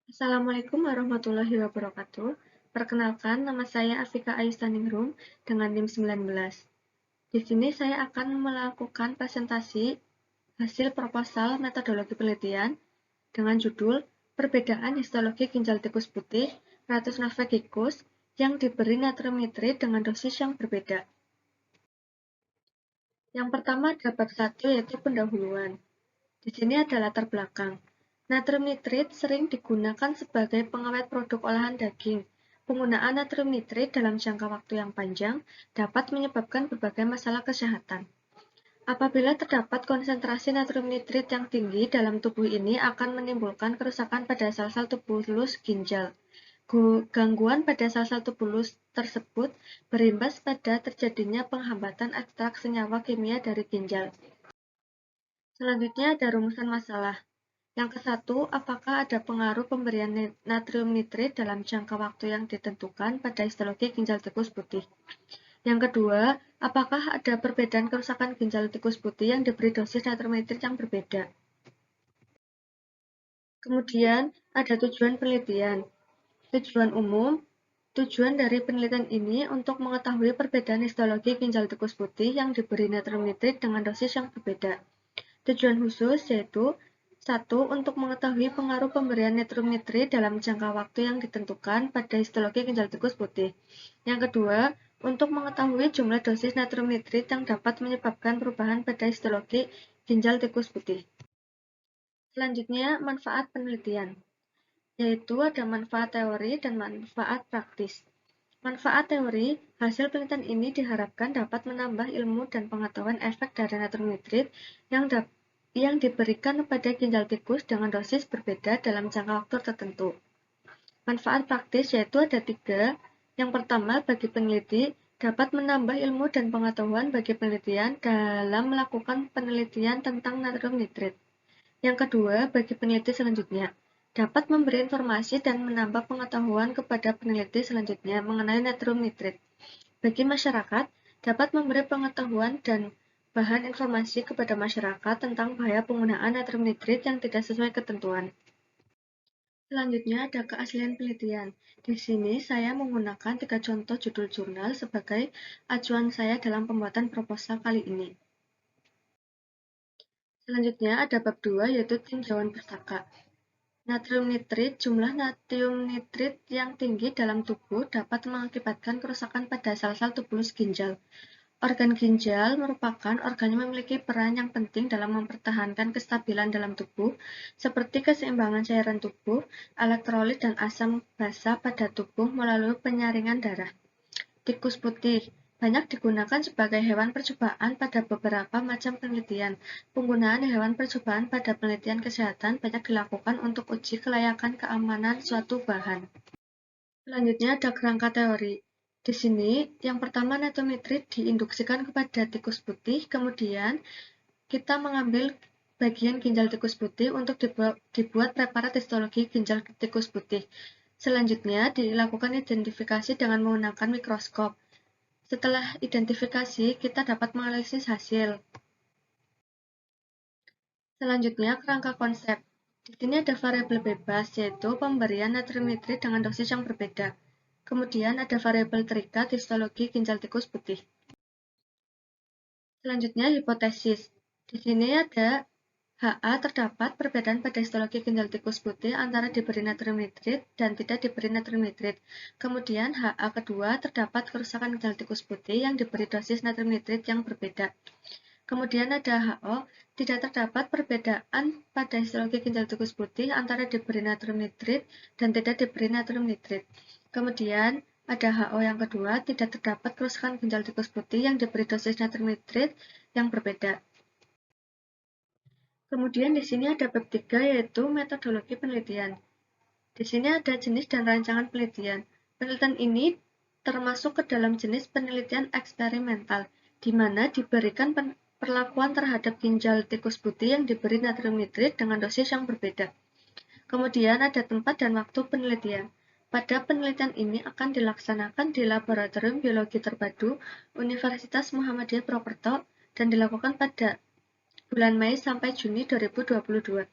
Assalamualaikum warahmatullahi wabarakatuh. Perkenalkan, nama saya Afika Ayustaningrum dengan NIM 19. Di sini saya akan melakukan presentasi hasil proposal metodologi penelitian dengan judul Perbedaan Histologi Ginjal Tikus Putih Ratus Navegicus yang diberi natrium nitrit dengan dosis yang berbeda. Yang pertama ada bab 1 yaitu pendahuluan. Di sini ada latar belakang. Natrium nitrit sering digunakan sebagai pengawet produk olahan daging. Penggunaan natrium nitrit dalam jangka waktu yang panjang dapat menyebabkan berbagai masalah kesehatan. Apabila terdapat konsentrasi natrium nitrit yang tinggi dalam tubuh ini akan menimbulkan kerusakan pada sel-sel tubulus ginjal. Gangguan pada sel-sel tubulus tersebut berimbas pada terjadinya penghambatan ekstrak senyawa kimia dari ginjal. Selanjutnya ada rumusan masalah. Yang ke-1, apakah ada pengaruh pemberian natrium nitrit dalam jangka waktu yang ditentukan pada histologi ginjal tikus putih? Yang kedua, apakah ada perbedaan kerusakan ginjal tikus putih yang diberi dosis natrium nitrit yang berbeda? Kemudian, ada tujuan penelitian. Tujuan umum, tujuan dari penelitian ini untuk mengetahui perbedaan histologi ginjal tikus putih yang diberi natrium nitrit dengan dosis yang berbeda. Tujuan khusus yaitu 1. Untuk mengetahui pengaruh pemberian natrium nitrit dalam jangka waktu yang ditentukan pada histologi ginjal tikus putih. Yang kedua, untuk mengetahui jumlah dosis natrium nitrit yang dapat menyebabkan perubahan pada histologi ginjal tikus putih. Selanjutnya, manfaat penelitian, yaitu ada manfaat teori dan manfaat praktis. Manfaat teori, hasil penelitian ini diharapkan dapat menambah ilmu dan pengetahuan efek dari natrium nitrit yang diberikan kepada ginjal tikus dengan dosis berbeda dalam jangka waktu tertentu. Manfaat praktis yaitu ada 3. Yang pertama, bagi peneliti, dapat menambah ilmu dan pengetahuan bagi penelitian dalam melakukan penelitian tentang natrium nitrit. Yang kedua, bagi peneliti selanjutnya, dapat memberi informasi dan menambah pengetahuan kepada peneliti selanjutnya mengenai natrium nitrit. Bagi masyarakat, dapat memberi pengetahuan dan bahan informasi kepada masyarakat tentang bahaya penggunaan natrium nitrit yang tidak sesuai ketentuan. Selanjutnya ada keaslian penelitian. Di sini saya menggunakan 3 contoh judul jurnal sebagai acuan saya dalam pembuatan proposal kali ini. Selanjutnya ada bab 2 yaitu tinjauan pustaka. Natrium nitrit, jumlah natrium nitrit yang tinggi dalam tubuh dapat mengakibatkan kerusakan pada sel-sel tubulus ginjal. Organ ginjal merupakan organ yang memiliki peran yang penting dalam mempertahankan kestabilan dalam tubuh, seperti keseimbangan cairan tubuh, elektrolit dan asam basa pada tubuh melalui penyaringan darah. Tikus putih banyak digunakan sebagai hewan percobaan pada beberapa macam penelitian. Penggunaan hewan percobaan pada penelitian kesehatan banyak dilakukan untuk uji kelayakan keamanan suatu bahan. Selanjutnya ada kerangka teori. Di sini, yang pertama natrium nitrit diinduksikan kepada tikus putih, kemudian kita mengambil bagian ginjal tikus putih untuk dibuat preparat histologi ginjal tikus putih. Selanjutnya, dilakukan identifikasi dengan menggunakan mikroskop. Setelah identifikasi, kita dapat menganalisis hasil. Selanjutnya, kerangka konsep. Di sini ada variabel bebas, yaitu pemberian natrium nitrit dengan dosis yang berbeda. Kemudian ada variabel terikat histologi ginjal tikus putih. Selanjutnya, hipotesis. Di sini ada HA terdapat perbedaan pada histologi ginjal tikus putih antara diberi natrium nitrit dan tidak diberi natrium nitrit. Kemudian HA kedua terdapat kerusakan ginjal tikus putih yang diberi dosis natrium nitrit yang berbeda. Kemudian ada HO, tidak terdapat perbedaan pada histologi ginjal tikus putih antara diberi natrium nitrit dan tidak diberi natrium nitrit. Kemudian ada HO yang kedua, tidak terdapat kerusakan ginjal tikus putih yang diberi dosis natrium nitrit yang berbeda. Kemudian di sini ada bab 3 yaitu metodologi penelitian. Di sini ada jenis dan rancangan penelitian. Penelitian ini termasuk ke dalam jenis penelitian eksperimental, di mana diberikan perlakuan terhadap ginjal tikus putih yang diberi natrium nitrit dengan dosis yang berbeda. Kemudian ada tempat dan waktu penelitian. Pada penelitian ini akan dilaksanakan di Laboratorium Biologi Terpadu Universitas Muhammadiyah Purwokerto dan dilakukan pada bulan Mei sampai Juni 2022.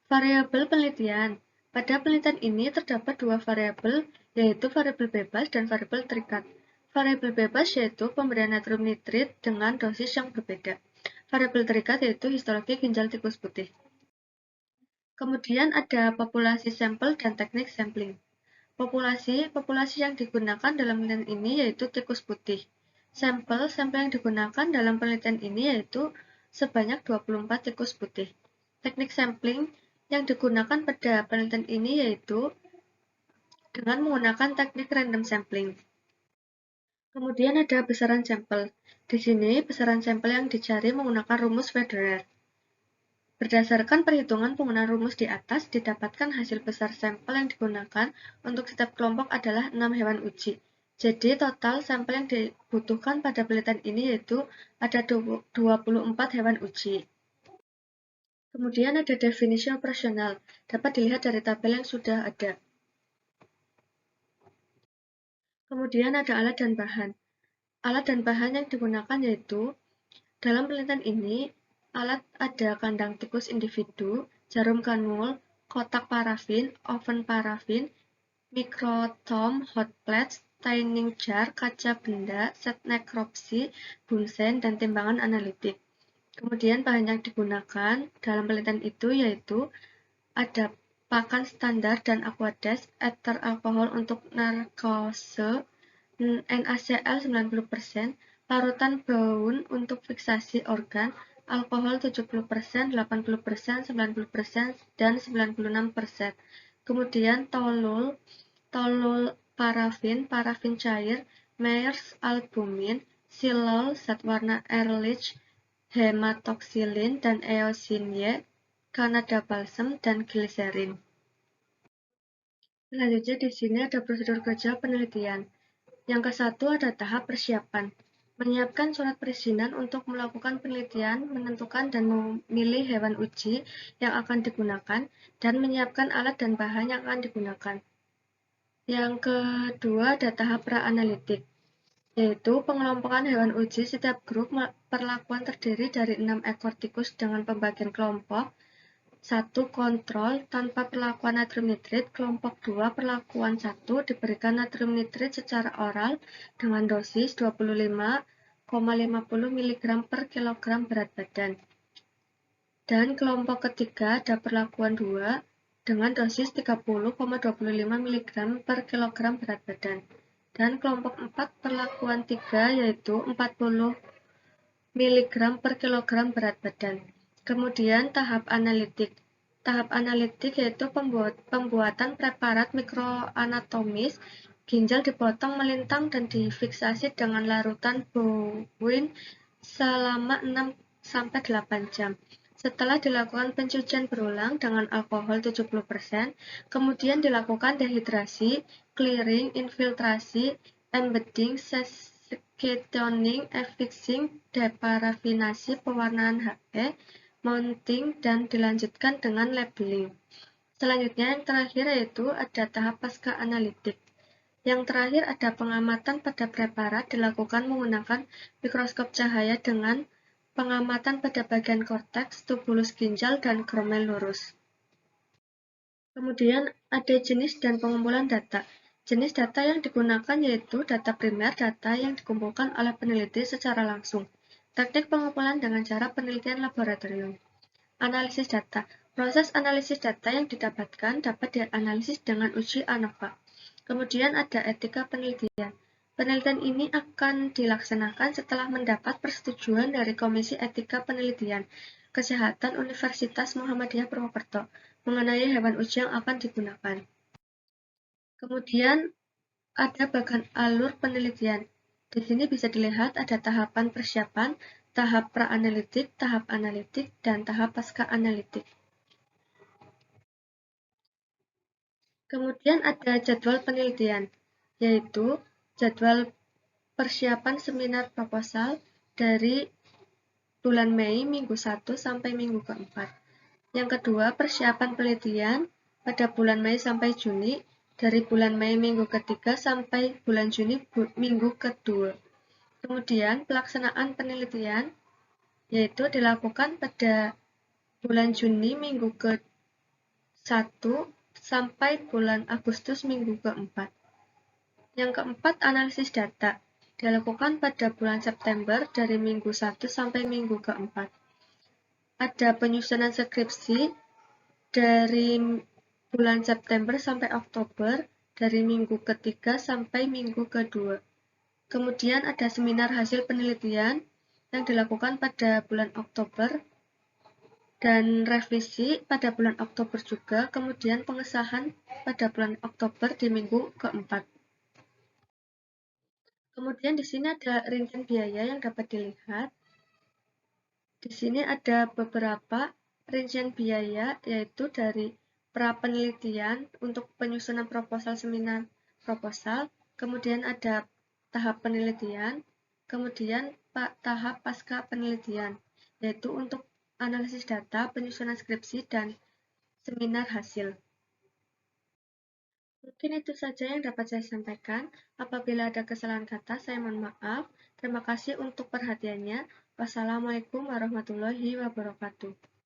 Variabel penelitian. Pada penelitian ini terdapat dua variabel, yaitu variabel bebas dan variabel terikat. Variabel bebas yaitu pemberian natrium nitrit dengan dosis yang berbeda. Variabel terikat yaitu histologi ginjal tikus putih. Kemudian ada populasi sampel dan teknik sampling. Populasi yang digunakan dalam penelitian ini yaitu tikus putih. Sampel yang digunakan dalam penelitian ini yaitu sebanyak 24 tikus putih. Teknik sampling yang digunakan pada penelitian ini yaitu dengan menggunakan teknik random sampling. Kemudian ada besaran sampel. Di sini besaran sampel yang dicari menggunakan rumus Federer. Berdasarkan perhitungan penggunaan rumus di atas, didapatkan hasil besar sampel yang digunakan untuk setiap kelompok adalah 6 hewan uji. Jadi total sampel yang dibutuhkan pada penelitian ini yaitu ada 24 hewan uji. Kemudian ada definisi operasional, dapat dilihat dari tabel yang sudah ada. Kemudian ada alat dan bahan. Alat dan bahan yang digunakan yaitu, dalam penelitian ini, alat ada kandang tikus individu, jarum kanul, kotak parafin, oven parafin, mikrotom, hot plates, taining jar, kaca benda, set nekropsi, bunsen, dan timbangan analitik. Kemudian bahan yang digunakan dalam penelitian itu yaitu ada pakan standar dan aqueduct, ether alkohol untuk narkose, NaCl 90%, larutan baun untuk fiksasi organ, alkohol 70%, 80%, 90%, dan 96%. Kemudian tolol parafin, parafin cair, Meyers albumin, silol, zat warna Ehrlich, hematoxylin, dan eosin Y, Kanada balsam, dan gliserin. Selanjutnya di sini ada prosedur kerja penelitian. Yang ke-1 ada tahap persiapan. Menyiapkan surat perizinan untuk melakukan penelitian, menentukan dan memilih hewan uji yang akan digunakan, dan menyiapkan alat dan bahan yang akan digunakan. Yang kedua ada tahap pra-analitik, yaitu pengelompokan hewan uji. Setiap grup perlakuan terdiri dari 6 ekor tikus dengan pembagian kelompok. 1. Kontrol tanpa perlakuan natrium nitrit. Kelompok 2 perlakuan 1 diberikan natrium nitrit secara oral dengan dosis 25,50 mg per kilogram berat badan. Dan kelompok ketiga ada perlakuan 2 dengan dosis 30,25 mg per kilogram berat badan. Dan kelompok 4 perlakuan 3 yaitu 40 mg per kilogram berat badan. Kemudian tahap analitik. Tahap analitik yaitu pembuatan preparat mikroanatomis. Ginjal dipotong melintang dan difiksasi dengan larutan bowin selama 6-8 jam. Setelah dilakukan pencucian berulang dengan alkohol 70%, kemudian dilakukan dehidrasi, clearing, infiltrasi, embedding, ketioning, affixing, deparafinasi, pewarnaan HE, mounting, dan dilanjutkan dengan labeling. Selanjutnya yang terakhir yaitu ada tahap pasca analitik. Yang terakhir ada pengamatan pada preparat dilakukan menggunakan mikroskop cahaya dengan pengamatan pada bagian korteks, tubulus ginjal, dan gromel lurus. Kemudian ada jenis dan pengumpulan data. Jenis data yang digunakan yaitu data primer, data yang dikumpulkan oleh peneliti secara langsung. Teknik pengumpulan dengan cara penelitian laboratorium. Analisis data. Proses analisis data yang didapatkan dapat dianalisis dengan uji ANOVA. Kemudian ada etika penelitian. Penelitian ini akan dilaksanakan setelah mendapat persetujuan dari Komisi Etika Penelitian Kesehatan Universitas Muhammadiyah Purwokerto mengenai hewan uji yang akan digunakan. Kemudian ada bagian alur penelitian. Di sini bisa dilihat ada tahapan persiapan, tahap pra-analitik, tahap analitik, dan tahap pasca analitik. Kemudian ada jadwal penelitian, yaitu jadwal persiapan seminar proposal dari bulan Mei minggu 1 sampai minggu ke-4. Yang kedua, persiapan penelitian pada bulan Mei sampai Juni, dari bulan Mei minggu ke-3 sampai bulan Juni minggu ke-2. Kemudian pelaksanaan penelitian yaitu dilakukan pada bulan Juni minggu ke-1 sampai bulan Agustus minggu keempat. Yang keempat, analisis data. Dilakukan pada bulan September dari minggu 1 sampai minggu keempat. Ada penyusunan skripsi dari bulan September sampai Oktober, dari minggu ketiga sampai minggu kedua. Kemudian ada seminar hasil penelitian yang dilakukan pada bulan Oktober, dan revisi pada bulan Oktober juga, kemudian pengesahan pada bulan Oktober di minggu keempat. Kemudian di sini ada rincian biaya yang dapat dilihat. Di sini ada beberapa rincian biaya, yaitu dari pra-penelitian untuk penyusunan proposal seminar proposal, kemudian ada tahap penelitian, kemudian tahap pasca penelitian, yaitu untuk analisis data, penyusunan skripsi, dan seminar hasil. Mungkin itu saja yang dapat saya sampaikan. Apabila ada kesalahan kata, saya mohon maaf. Terima kasih untuk perhatiannya. Wassalamualaikum warahmatullahi wabarakatuh.